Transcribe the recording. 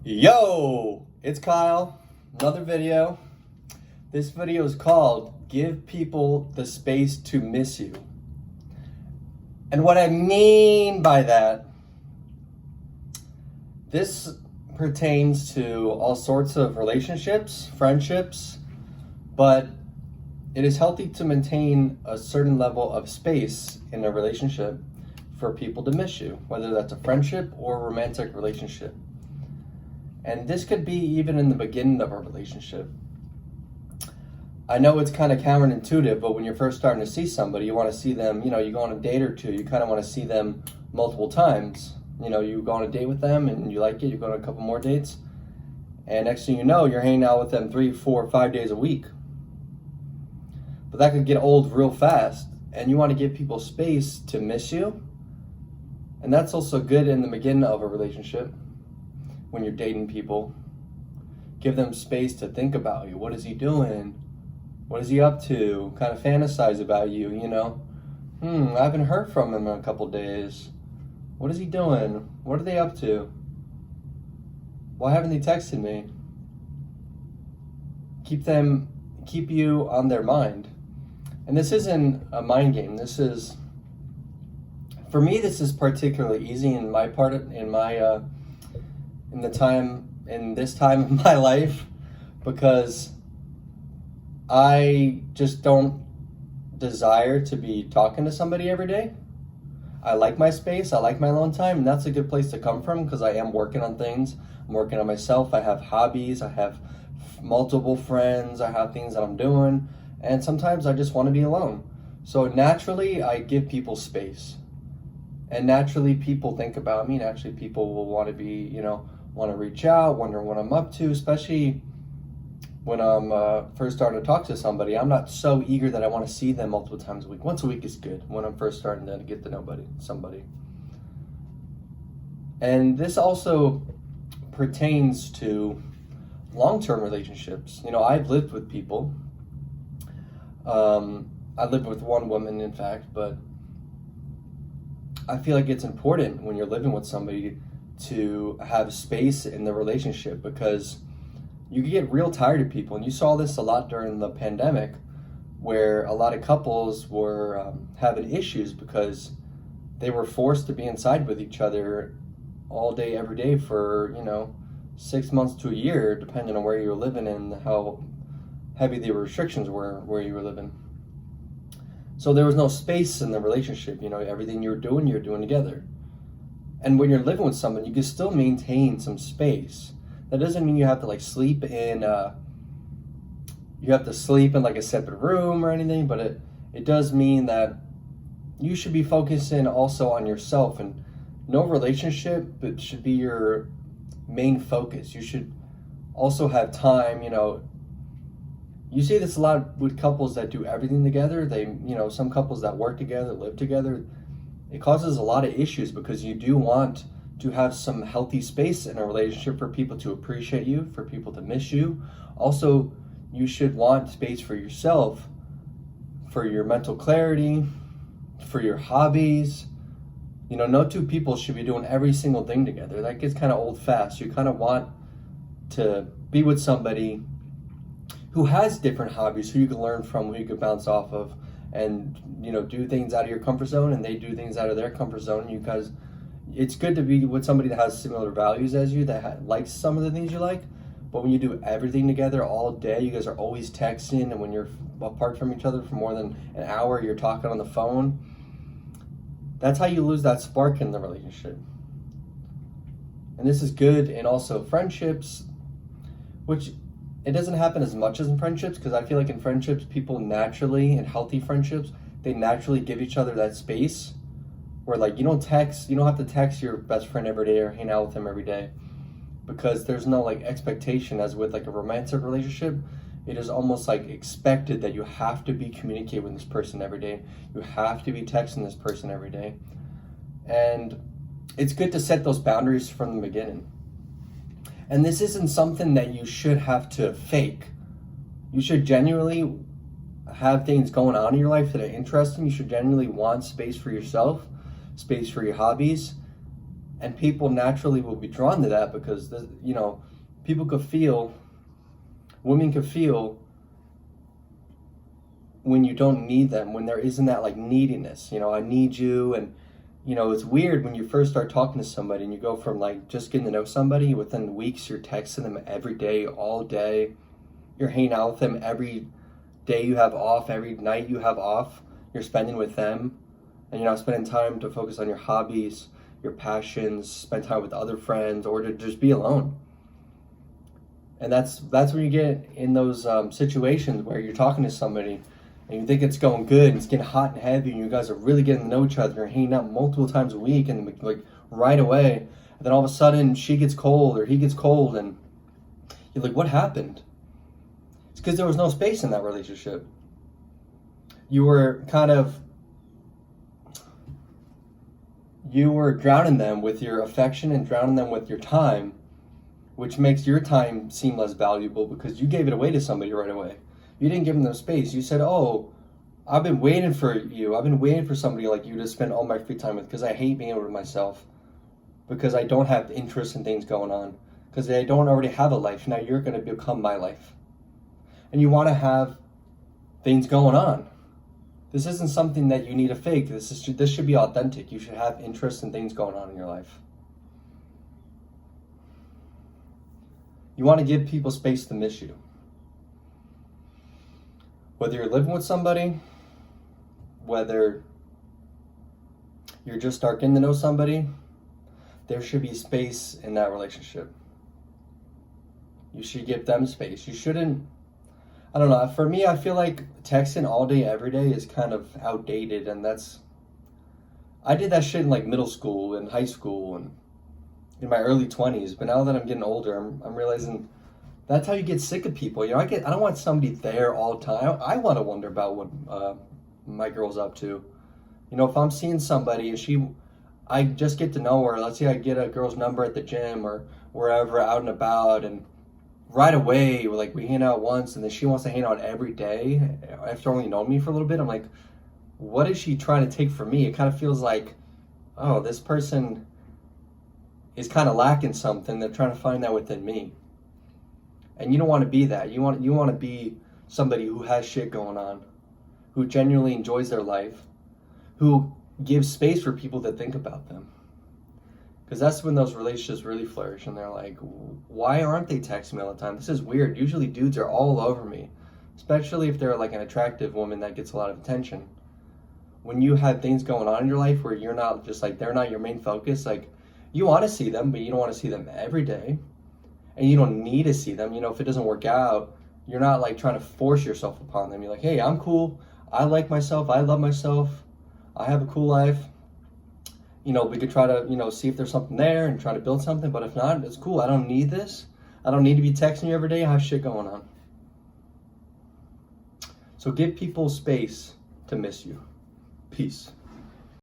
Yo, it's Kyle. Another video. This video is called Give People the Space to Miss You. And what I mean by that, this pertains to all sorts of relationships, friendships, but it is healthy to maintain a certain level of space in a relationship for people to miss you, whether that's a friendship or a romantic relationship. And this could be even in the beginning of a relationship. I know it's kind of counterintuitive, but when you're first starting to see somebody, you want to see them, you go on a date or two, you kind of want to see them multiple times. You go on a date with them and you like it, you go on a couple more dates, and next thing you know, you're hanging out with them 3, 4, 5 days a week. But that could get old real fast, and you want to give people space to miss you. And that's also good in the beginning of a relationship. When you're dating people, give them space to think about you. What is he doing? What is he up to? Kind of fantasize about you, I haven't heard from him in a couple days. What is he doing? What are they up to? Why haven't they texted me? Keep you on their mind. And this isn't a mind game. For me, this is particularly easy in this time of my life, because I just don't desire to be talking to somebody every day. I like my space, I like my alone time, and that's a good place to come from because I am working on things. I'm working on myself. I have hobbies, I have multiple friends, I have things that I'm doing, and sometimes I just want to be alone. So naturally, I give people space. And naturally, people think about me. Naturally, people will want to be, want to reach out, wonder what I'm up to, especially when I'm first starting to talk to somebody. I'm not so eager that I want to see them multiple times a week. Once a week is good when I'm first starting to get to know somebody. And this also pertains to long-term relationships. I've lived with people. I lived with one woman, in fact, but I feel like it's important when you're living with somebody to have space in the relationship, because you get real tired of people. And you saw this a lot during the pandemic, where a lot of couples were having issues because they were forced to be inside with each other all day, every day for, 6 months to a year, depending on where you were living and how heavy the restrictions were where you were living. So there was no space in the relationship. Everything you're doing together. And when you're living with someone, you can still maintain some space. That doesn't mean you have to sleep in like a separate room or anything, but it does mean that you should be focusing also on yourself, and no relationship it should be your main focus. You should also have time, You see this a lot with couples that do everything together. Some couples that work together, live together, it causes a lot of issues because you do want to have some healthy space in a relationship for people to appreciate you, for people to miss you. Also, you should want space for yourself, for your mental clarity, for your hobbies. No two people should be doing every single thing together. That gets kind of old fast. You kind of want to be with somebody who has different hobbies, who you can learn from, who you can bounce off of, and do things out of your comfort zone, and they do things out of their comfort zone. Because it's good to be with somebody that has similar values as you, that likes some of the things you like. But when you do everything together all day, you guys are always texting, and when you're apart from each other for more than an hour, you're talking on the phone. That's how you lose that spark in the relationship. And this is good in also friendships, which it doesn't happen as much as in friendships, because I feel like in friendships, people naturally, in healthy friendships, they naturally give each other that space where you don't have to text your best friend every day or hang out with him every day, because there's no expectation. As with a romantic relationship, it is almost expected that you have to be communicating with this person every day. You have to be texting this person every day. And it's good to set those boundaries from the beginning. And this isn't something that you should have to fake. You should genuinely have things going on in your life that are interesting. You should genuinely want space for yourself, space for your hobbies, And people naturally will be drawn to that because, people could feel, women could feel when you don't need them, when there isn't that like neediness, I need you. And, it's weird when you first start talking to somebody and you go from like just getting to know somebody, within weeks you're texting them every day, all day. You're hanging out with them every day you have off, every night you have off, you're spending with them. And you're not spending time to focus on your hobbies, your passions, spend time with other friends, or to just be alone. And that's when you get in those situations where you're talking to somebody and you think it's going good and it's getting hot and heavy and you guys are really getting to know each other, you're hanging out multiple times a week and like right away, and then all of a sudden she gets cold or he gets cold and you're like, what happened? It's because there was no space in that relationship. You were drowning them with your affection and drowning them with your time, which makes your time seem less valuable because you gave it away to somebody right away. You didn't give them the space. You said, oh, I've been waiting for you. I've been waiting for somebody like you to spend all my free time with because I hate being able to myself, because I don't have interest in things going on, because I don't already have a life. Now you're going to become my life. And you want to have things going on. This isn't something that you need to fake. This should be authentic. You should have interest in things going on in your life. You want to give people space to miss you. Whether you're living with somebody, whether you're just starting to know somebody, there should be space in that relationship. You should give them space. You shouldn't, I don't know, for me, I feel like texting all day, every day is kind of outdated, and I did that shit in like middle school and high school and in my early 20s, but now that I'm getting older, I'm realizing that's how you get sick of people. I don't want somebody there all the time. I want to wonder about what my girl's up to. If I'm seeing somebody and I just get to know her, let's say I get a girl's number at the gym or wherever, out and about, and right away, we hang out once, and then she wants to hang out every day after only knowing me for a little bit. I'm like, what is she trying to take from me? It kind of feels like, oh, this person is kind of lacking something. They're trying to find that within me. And you don't want to be that. You want to be somebody who has shit going on, who genuinely enjoys their life, who gives space for people to think about them. Because that's when those relationships really flourish, and they're like, why aren't they texting me all the time? This is weird. Usually dudes are all over me, especially if they're like an attractive woman that gets a lot of attention. When you have things going on in your life where you're not just like, they're not your main focus, like you want to see them, but you don't want to see them every day. And you don't need to see them. If it doesn't work out, you're not like trying to force yourself upon them. You're like, hey, I'm cool. I like myself. I love myself. I have a cool life. We could try to, see if there's something there and try to build something. But if not, it's cool. I don't need this. I don't need to be texting you every day. I have shit going on. So give people space to miss you. Peace.